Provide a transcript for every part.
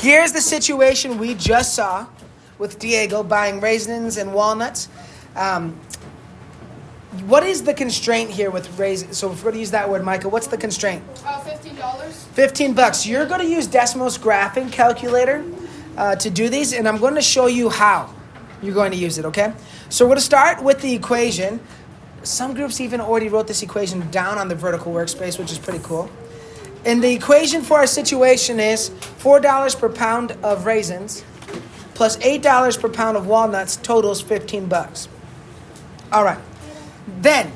Here's the situation we just saw with Diego buying raisins and walnuts. What is the constraint here with raisins? So if we're going to use that word, Micah, what's the constraint? $15. $15. You're going to use Desmos graphing calculator to do these, and I'm going to show you how you're going to use it, okay? So we're going to start with the equation. Some groups even already wrote this equation down on the vertical workspace, which is pretty cool. And the equation for our situation is $4 per pound of raisins plus $8 per pound of walnuts totals $15. All right. Then,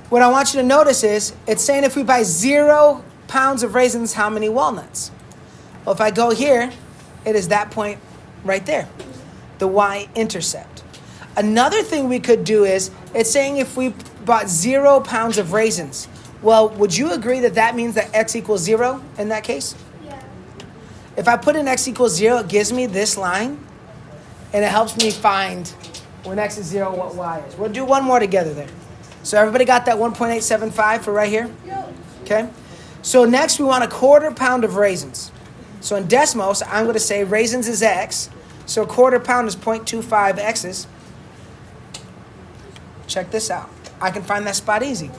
what I want you to notice is, it's saying if we buy 0 pounds of raisins, how many walnuts? Well, if I go here, it is that point right there, the y-intercept. Another thing we could do is, it's saying if we bought 0 pounds of raisins, well, would you agree that that means that x equals 0 in that case? Yeah. If I put in x equals 0, it gives me this line, and it helps me find when x is 0, what y is. We'll do one more together there. So everybody got that 1.875 for right here? Yep. Okay. So next we want a 1/4 pound of raisins. So in Desmos, I'm going to say raisins is x. So a 1/4 pound is 0.25 x's. Check this out. I can find that spot easy.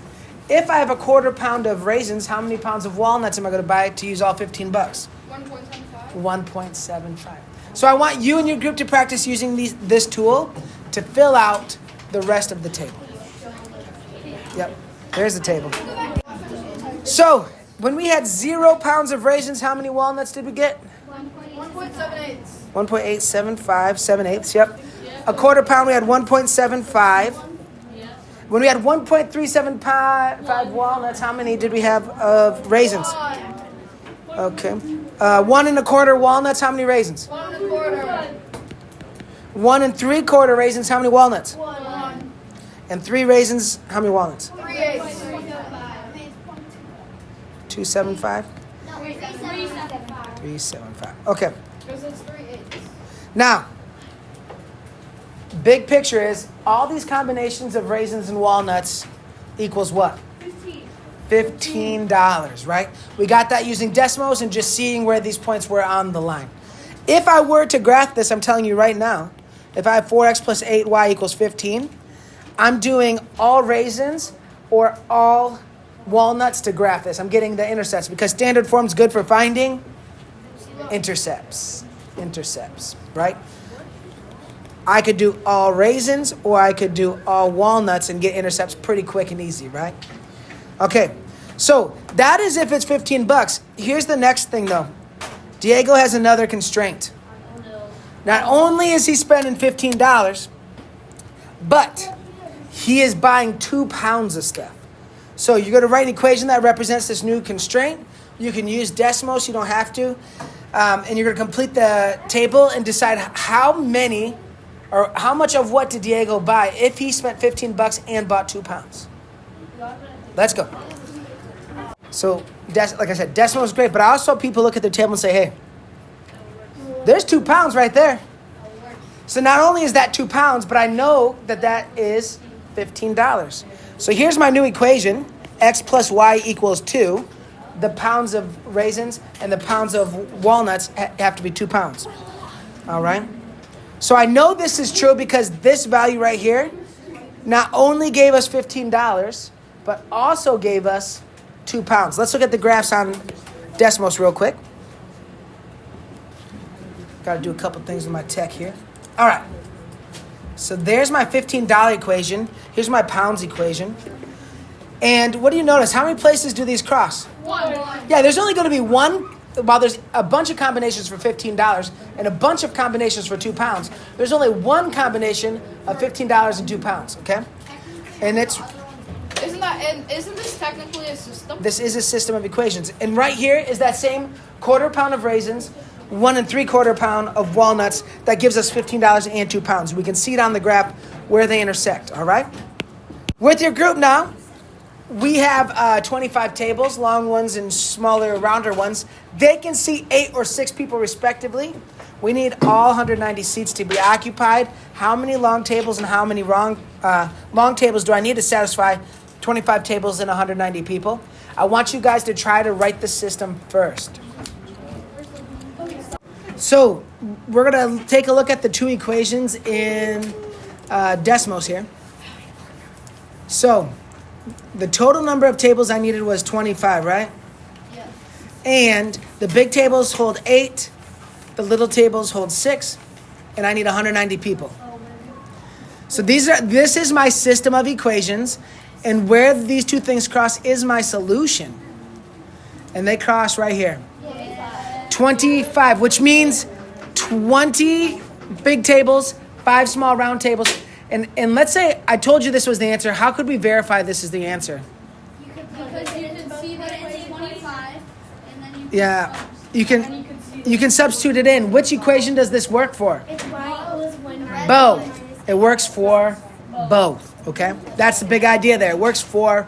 If I have a 1/4 pound of raisins, how many pounds of walnuts am I going to buy to use all $15? 1.75. 1.75. So I want you and your group to practice using this tool to fill out the rest of the table. Yep, there's the table. So, when we had 0 pounds of raisins, how many walnuts did we get? 1.78. 1.875, 7/8, yep. A 1/4 pound, we had 1.75. When we had 1.375 walnuts, how many did we have of raisins? Okay. 1 1/4 walnuts, how many raisins? 1 1/4. 1 3/4 raisins, how many walnuts? 1. And 3 raisins, how many walnuts? 3/8. 275? 375. Okay. Because it's 3/8. Now, big picture is all these combinations of raisins and walnuts equals what? $15, right? We got that using Desmos and just seeing where these points were on the line. If I were to graph this, I'm telling you right now, if I have 4x plus 8y equals 15, I'm doing all raisins or all walnuts to graph this. I'm getting the intercepts because standard form's good for finding intercepts. Intercepts, right? I could do all raisins or I could do all walnuts and get intercepts pretty quick and easy, right? Okay, so that is if it's $15. Here's the next thing though. Diego has another constraint. Not only is he spending $15, but he is buying 2 pounds of stuff. So you're going to write an equation that represents this new constraint. You can use Desmos, you don't have to. And you're going to complete the table and decide how many or how much of what did Diego buy if he spent $15 and bought 2 pounds. Let's go. So, like I said, Desmos is great, but I also people look at their table and say, hey, there's 2 pounds right there. So not only is that 2 pounds, but I know that that is $15. So here's my new equation. X plus y equals 2. The pounds of raisins and the pounds of walnuts have to be 2 pounds. All right? So I know this is true because this value right here not only gave us $15, but also gave us 2 pounds. Let's look at the graphs on Desmos real quick. Got to do a couple things with my tech here. All right. So there's my $15 equation. Here's my pounds equation. And what do you notice? How many places do these cross? 1. Yeah, there's only going to be one. While there's a bunch of combinations for $15 and a bunch of combinations for 2 pounds, there's only one combination of $15 and 2 pounds, okay? And Isn't this technically a system? This is a system of equations. And right here is that same 1/4 pound of raisins, 1 3/4 pound of walnuts that gives us $15 and 2 pounds. We can see it on the graph where they intersect, all right? With your group now, we have 25 tables, long ones and smaller, rounder ones. They can seat 8 or 6 people respectively. We need all 190 seats to be occupied. How many long tables and how many long tables do I need to satisfy 25 tables and 190 people? I want you guys to try to write the system first. So we're going to take a look at the two equations in Desmos here. So the total number of tables I needed was 25, right? Yes. And the big tables hold 8, the little tables hold 6, and I need 190 people. So this is my system of equations, and where these two things cross is my solution. And they cross right here. 25, which means 20 big tables, 5 small round tables. And let's say I told you this was the answer. How could we verify this is the answer? Because you can see that it's 25, and then you can Yeah, you can substitute it in. Which equation does this work for? It's y equals 1 Both. It works for both, okay? That's the big idea there. It works for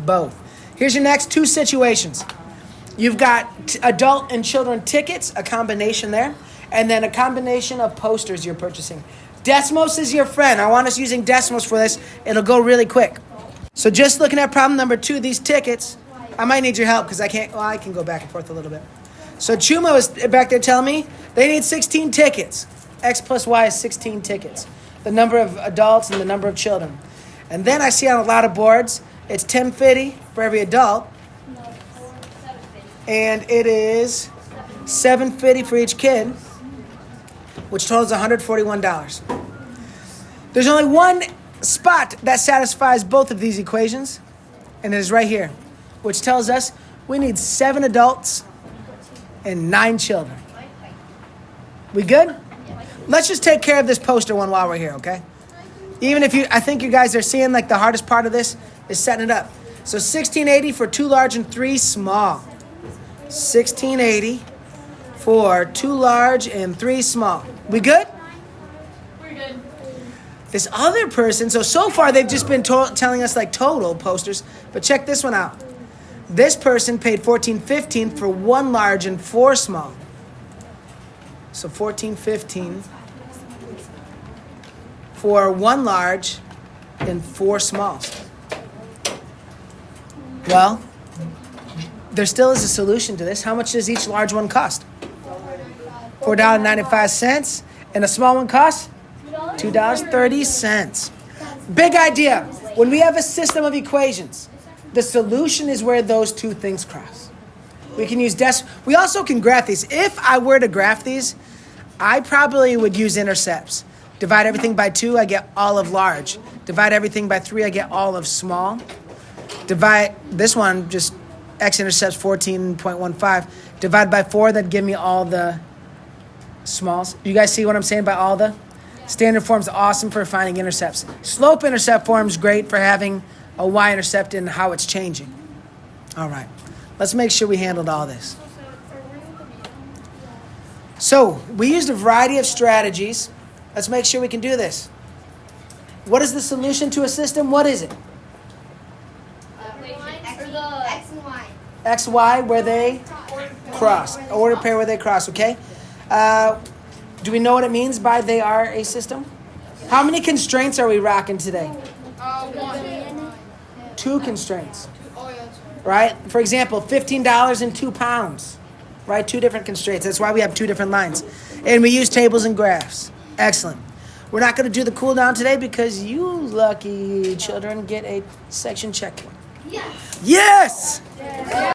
both. Here's your next two situations. You've got adult and children tickets, a combination there, and then a combination of posters you're purchasing. Desmos is your friend. I want us using Desmos for this. It'll go really quick. So just looking at problem number 2, these tickets, I might need your help because I can go back and forth a little bit. So Chuma is back there telling me they need 16 tickets. X plus Y is 16 tickets. The number of adults and the number of children. And then I see on a lot of boards, it's $10.50 for every adult. And it is $7.50 for each kid, which totals $141. There's only one spot that satisfies both of these equations, and it is right here, which tells us we need 7 adults and 9 children. We good? Let's just take care of this poster one while we're here, okay? I think you guys are seeing like the hardest part of this is setting it up. So $16.80 for 2 large and 3 small. $16.80 for 2 large and 3 small. We good? We're good. This other person, so far they've just been telling us like total posters, but check this one out. This person paid $14.15 for 1 large and 4 small. So $14.15 for 1 large and 4 smalls. Well, there still is a solution to this. How much does each large one cost? $4.95. And a small one costs? $2.30. Big idea. When we have a system of equations, the solution is where those two things cross. We can use we also can graph these. If I were to graph these, I probably would use intercepts. Divide everything by 2, I get all of large. Divide everything by 3, I get all of small. Divide this one, just x-intercepts 14.15. Divide by 4, that'd give me all the smalls. You guys see what I'm saying by all the? Standard form's awesome for finding intercepts. Slope intercept form's great for having a y-intercept and how it's changing. All right, let's make sure we handled all this. So we used a variety of strategies. Let's make sure we can do this. What is the solution to a system? What is it? X and Y. X, Y, where they cross. Order pair where they cross, okay? Do we know what it means by they are a system? How many constraints are we rocking today? 1. 2 constraints, Oh, yeah, that's right. right? For example, $15 and 2 pounds, right? 2 different constraints. That's why we have 2 different lines. And we use tables and graphs. Excellent. We're not going to do the cool down today because you lucky children get a section check. Yes. Yes!